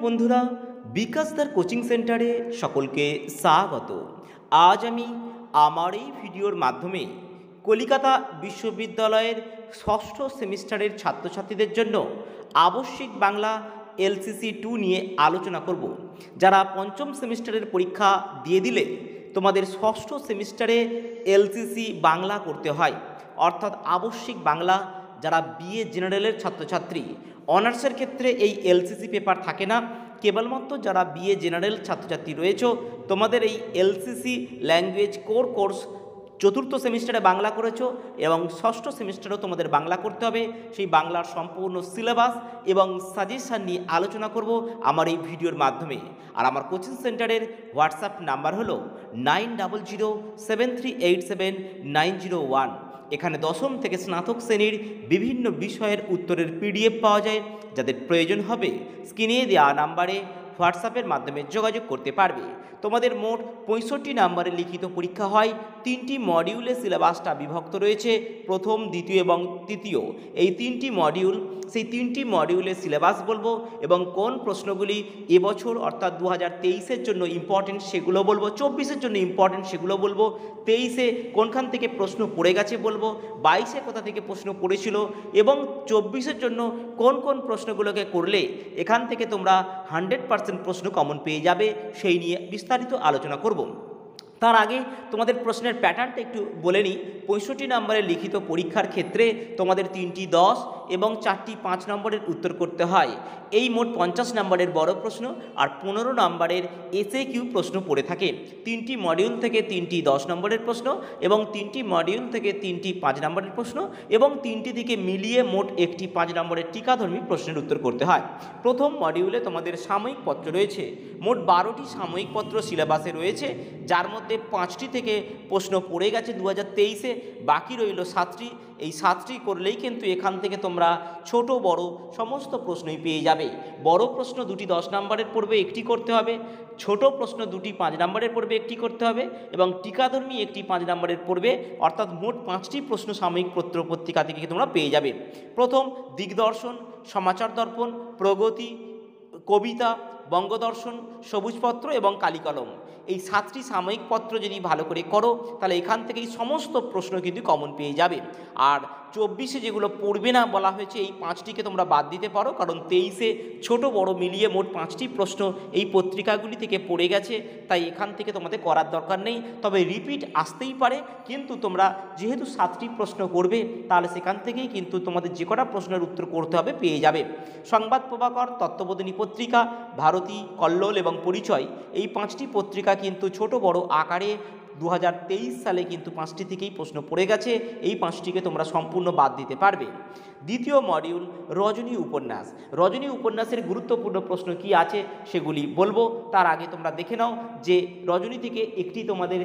বন্ধুরা, বিকাশদার কোচিং সেন্টারে সকলকে স্বাগত। আজ আমি আমার এই ভিডিওর মাধ্যমে কলিকাতা বিশ্ববিদ্যালয়ের ষষ্ঠ সেমিস্টারের ছাত্রছাত্রীদের জন্য আবশ্যিক বাংলা এলসিসি 2 নিয়ে আলোচনা করব। যারা পঞ্চম সেমিস্টারের পরীক্ষা দিয়ে দিলে তোমাদের ষষ্ঠ সেমিস্টারে এলসিসি বাংলা করতে হয়, অর্থাৎ আবশ্যিক বাংলা। যারা বিএ জেনারেলের ছাত্রছাত্রী, অনার্সের ক্ষেত্রে এই এলসিসি পেপার থাকে না। কেবলমাত্র যারা বিএ জেনারেল ছাত্রছাত্রী রয়েছে, তোমাদের এই এলসিসি ল্যাঙ্গুয়েজ কোর্স চতুর্থ সেমিস্টারে বাংলা করেছো এবং ষষ্ঠ সেমিস্টারেও তোমাদের বাংলা করতে হবে। সেই বাংলার সম্পূর্ণ সিলেবাস এবং সাজেশান নিয়ে আলোচনা করব আমার এই ভিডিওর মাধ্যমে। আর আমার কোচিং সেন্টারের হোয়াটসঅ্যাপ নাম্বার হলো 9007387901। এখানে দশম থেকে স্নাতক শ্রেণীর বিভিন্ন বিষয়ের উত্তরের পিডিএফ পাওয়া যায়। যাদের প্রয়োজন হবে স্ক্রিনে দেওয়া নাম্বারে হোয়াটসঅ্যাপের মাধ্যমে যোগাযোগ করতে পারবে। তোমাদের মোট 65 নাম্বারের লিখিত পরীক্ষা হয়। 3টি মডিউলে সিলেবাসটা বিভক্ত রয়েছে, প্রথম, দ্বিতীয় এবং তৃতীয়। এই 3টি মডিউল, সেই 3টি মডিউলের সিলেবাস বলবো এবং কোন প্রশ্নগুলি এবছর অর্থাৎ 2023-এর জন্য ইম্পর্টেন্ট সেগুলো বলবো, 24-এর জন্য ইম্পর্টেন্ট সেগুলো বলবো, 23-এ কোনখান থেকে প্রশ্ন পড়ে গেছে বলবো, 22-এ কোথা থেকে প্রশ্ন পড়েছিল এবং 24-এর জন্য কোন কোন প্রশ্নগুলোকে করলে এখান থেকে তোমরা 100% প্রশ্ন কমন পেয়ে যাবে, সেই নিয়ে বিস্তারিত আলোচনা করব। তার আগে তোমাদের প্রশ্নের প্যাটার্নটা একটু বলে নিই। 65 নম্বরের লিখিত পরীক্ষার ক্ষেত্রে তোমাদের 3টি 10 এবং 4টি 5 নম্বরের উত্তর করতে হয়। এই মোট 50 নম্বরের বড় প্রশ্ন আর 15 নম্বরের এসএকিউ প্রশ্ন পড়ে থাকে। 3টি মডিউল থেকে 3টি 10 নম্বরের প্রশ্ন এবং 3টি মডিউল থেকে 3টি 5 নম্বরের প্রশ্ন এবং 3টি দিকে মিলিয়ে মোট একটি 5 নম্বরের টিকাধর্মী প্রশ্নের উত্তর করতে হয়। প্রথম মডিউলে তোমাদের সাময়িক পত্র রয়েছে। মোট 12টি সাময়িক পত্র সিলেবাসে রয়েছে, যার মধ্যে 5টি থেকে প্রশ্ন পড়ে গেছে 2023-এ, বাকি রইল 7টি। এই 7টি করলেই কিন্তু এখান থেকে তোমরা ছোট বড় সমস্ত প্রশ্নই পেয়ে যাবে। বড় প্রশ্ন 2টি 10 নম্বরের পড়বে, একটি করতে হবে। ছোট প্রশ্ন 2টি 5 নম্বরের পড়বে, একটি করতে হবে এবং টিকাধর্মী একটি 5 নম্বরের পড়বে। অর্থাৎ মোট 5টি প্রশ্ন সাময়িক পত্র পত্রিকা থেকে তোমরা পেয়ে যাবে। প্রথম দিগদর্শন, সমাচার দর্পণ, প্রগতি, কবিতা, বঙ্গদর্শন, সবুজপত্র এবং কালিকলম। এই 7টি সাময়িক পত্র যদি ভালো করে করো তাহলে এখান থেকেই সমস্ত প্রশ্ন কিন্তু কমন পেয়ে যাবে। আর 24-এ যেগুলো পড়বে না বলা হয়েছে, এই 5টিকে তোমরা বাদ দিতে পারো, কারণ 23-এ ছোট বড় মিলিয়ে মোট 5টি প্রশ্ন এই পত্রিকাগুলি থেকে পড়ে গেছে, তাই এখান থেকে তোমাদের করার দরকার নেই। তবে রিপিট আসতেই পারে, কিন্তু তোমরা যেহেতু 7টি প্রশ্ন করবে তাহলে সেখান থেকেই কিন্তু তোমাদের যে কটা প্রশ্নের উত্তর করতে হবে পেয়ে যাবে। সংবাদ প্রভাকর, তত্ত্ববোধিনী পত্রিকা, ভারতী, কল্লোল এবং পরিচয়, এই 5টি পত্রিকা কিন্তু ছোট বড় আকারে 2023 সালে কিন্তু 5টি থেকেই প্রশ্ন পড়ে গেছে। এই 5টিকে তোমরা সম্পূর্ণ বাদ দিতে পারবে। দ্বিতীয় মডিউল রজনী উপন্যাস। রজনী উপন্যাসের গুরুত্বপূর্ণ প্রশ্ন কি আছে সেগুলি বলবো। তার আগে তোমরা দেখে নাও যে রজনী থেকে একটি তোমাদের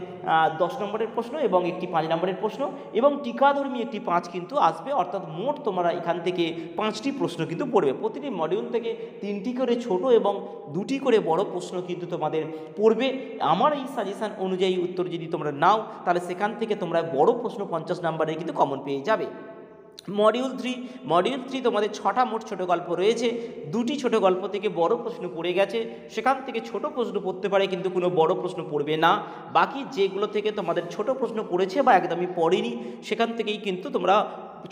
10 নম্বরের প্রশ্ন এবং একটি 5 নম্বরের প্রশ্ন এবং টিকাধর্মী একটি 5 কিন্তু আসবে। অর্থাৎ মোট তোমরা এখান থেকে 5টি প্রশ্ন কিন্তু পড়বে। প্রতিটি মডিউল থেকে 3টি করে ছোট এবং 2টি করে বড় প্রশ্ন কিন্তু তোমাদের পড়বে। আমার এই সাজেশান অনুযায়ী উত্তর যদি তোমরা নাও তাহলে সেখান থেকে তোমরা বড় প্রশ্ন 50 নম্বরে কিন্তু কমন পেয়ে যাবে। মডিউল 3 তোমাদের 6টা মোট ছোট গল্প রয়েছে। 2টি ছোট গল্প থেকে বড় প্রশ্ন পড়ে গেছে, সেখান থেকে ছোট প্রশ্ন পড়তে পারে কিন্তু কোনো বড় প্রশ্ন পড়বে না। বাকি যেগুলো থেকে তোমাদের ছোট প্রশ্ন পড়েছে বা একদমই পড়েনি সেখান থেকেই কিন্তু তোমরা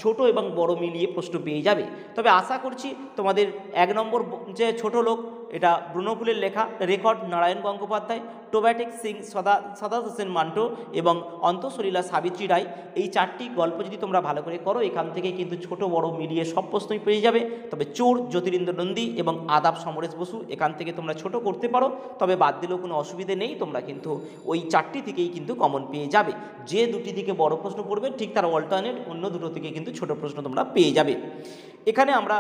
ছোট এবং বড় মিলিয়ে প্রশ্ন পেয়ে যাবে। তবে আশা করছি তোমাদের 1 নম্বর যে ছোট লোক, এটা ব্রুনোফুলের লেখা, রেকর্ড নারায়ণ গঙ্গোপাধ্যায়, টোব্যাটেক সিং, সদা হোসেন মান্টো এবং অন্তঃসলীলা সাবিত্রী রায়, এই 4টি গল্প যদি তোমরা ভালো করে করো এখান থেকে কিন্তু ছোট বড় মিলিয়ে সব প্রশ্নই পেয়ে যাবে। তবে চোর জ্যোতিরিন্দ্র নন্দী এবং আদাব সমরেশ বসু, এখান থেকে তোমরা ছোট করতে পারো, তবে বাদ দিলেও কোনো অসুবিধে নেই। তোমরা কিন্তু ওই 4টি থেকেই কিন্তু কমন পেয়ে যাবে। যে 2টি থেকে বড় প্রশ্ন পড়বে ঠিক তার অল্টারনেট অন্য 2টো থেকে কিন্তু ছোট প্রশ্ন তোমরা পেয়ে যাবে। এখানে আমরা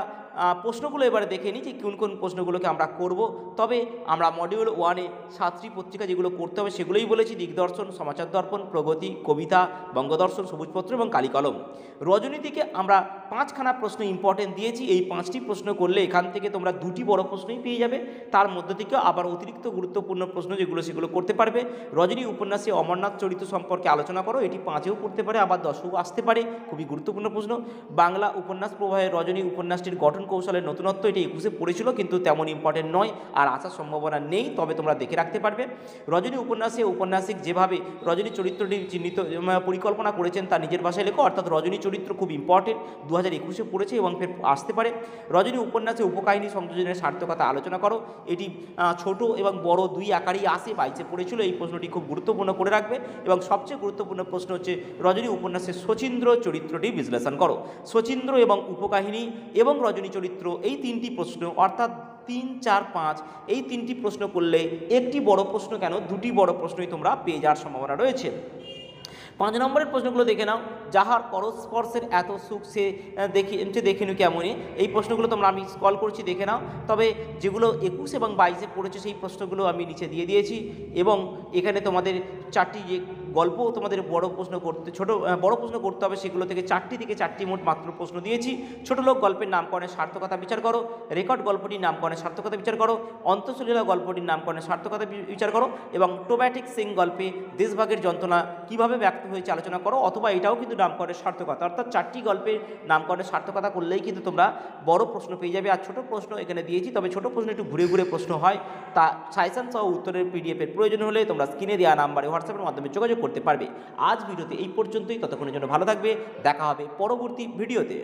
প্রশ্নগুলো এবারে দেখে নিই যে কোন কোন প্রশ্নগুলোকে আমরা করব। তবে আমরা মডিউল 1-এ 7টি পত্রিকা যেগুলো করতে হবে সেগুলোই বলেছি: দিগদর্শন, সমাচার দর্পণ, প্রগতি, কবিতা, বঙ্গদর্শন, সবুজপত্র এবং কালিকলম। রজনী থেকে আমরা 5খানা প্রশ্ন ইম্পর্টেন্ট দিয়েছি। এই 5টি প্রশ্ন করলে এখান থেকে তোমরা 2টি বড় প্রশ্নই পেয়ে যাবে, তার মধ্যে থেকে আবার অতিরিক্ত গুরুত্বপূর্ণ প্রশ্ন যেগুলো সেগুলো করতে পারবে। রজনী উপন্যাসে অমরনাথ চরিত্র সম্পর্কে আলোচনা করো, এটি 5এও পড়তে পারে, আবার 10এও আসতে পারে, খুবই গুরুত্বপূর্ণ প্রশ্ন। বাংলা উপন্যাস প্রবাহে রজনী উপন্যাসটির গঠন কৌশলের নতুনত্ব, এটি 21-এ পড়েছিল কিন্তু তেমন ইম্পর্টেন্ট নয়, আর আসার সম্ভাবনা নেই, তবে তোমরা দেখে রাখতে পারবে। রজনী উপন্যাসে ঔপন্যাসিক যেভাবে রজনী চরিত্রটি চিহ্নিত পরিকল্পনা করেছেন তা নিজের ভাষায় লেখো, অর্থাৎ রজনী চরিত্র খুব ইম্পর্টেন্ট, 2021-এ পড়েছে এবং ফের আসতে পারে। রজনী উপন্যাসে উপকাহিনী সংযোজনের সার্থকতা আলোচনা করো, এটি ছোট এবং বড় দুই আকারই আসে, 22-এ পড়েছিল, এই প্রশ্নটি খুব গুরুত্বপূর্ণ করে রাখবে। এবং সবচেয়ে গুরুত্বপূর্ণ প্রশ্ন হচ্ছে রজনী উপন্যাসে শচীন্দ্র চরিত্রটি বিশ্লেষণ করো। শচীন্দ্র এবং উপকাহিনী এবং রজনী চরিত্র, এই তিনটি প্রশ্ন, অর্থাৎ 3, 4, 5 এই তিনটি প্রশ্ন করলে একটি বড় প্রশ্ন কেন, দুটি বড় প্রশ্নই তোমরা পেয়ে যাওয়ার সম্ভাবনা রয়েছে। 5 নম্বরের প্রশ্নগুলো দেখে নাও। যাহার করস্পর্শের এত সুখ সে দেখিনু কেমনই, এই প্রশ্নগুলো তোমরা আমি স্ক্রল করছি, দেখে নাও। তবে যেগুলো 21 এবং 22-এ পড়েছে সেই প্রশ্নগুলো আমি নিচে দিয়ে দিয়েছি, এবং এখানে তোমাদের 4টি যে গল্প তোমাদের বড় প্রশ্ন করতে বড় প্রশ্ন করতে হবে, সেগুলো থেকে 4টি থেকে 4টি মোট মাত্র প্রশ্ন দিয়েছি। ছোট লোক গল্পের নামকরণের সার্থকতা বিচার করো, রেকর্ড গল্পটির নামকরণের সার্থকতা বিচার করো, অন্তঃসলীলা গল্পটির নামকরণের সার্থকতা বিচার করো, এবং টোব্যাটিক সিং গল্পে দেশভাগের যন্ত্রণা কীভাবে ব্যক্ত হয়েছে আলোচনা করো, অথবা এটাও কিন্তু নামকরণের সার্থকতা। অর্থাৎ 4টি গল্পের নামকরণের সার্থকতা করলেই কিন্তু তোমরা বড় প্রশ্ন পেয়ে যাবে। আর ছোট প্রশ্ন এখানে দিয়েছি, তবে ছোট প্রশ্ন একটু ঘুরে ঘুরে প্রশ্ন হয়, তা সাজেশন সহ উত্তরের পিডিএফের প্রয়োজন হলে তোমরা স্ক্রিনে দেওয়া নাম্বারে হোয়াটসঅ্যাপের মাধ্যমে যোগাযোগ করতে পারবে। আজ ভিডিওতে এই পর্যন্তই, ততক্ষণের জন্য ভালো থাকবে, দেখা হবে পরবর্তী ভিডিওতে।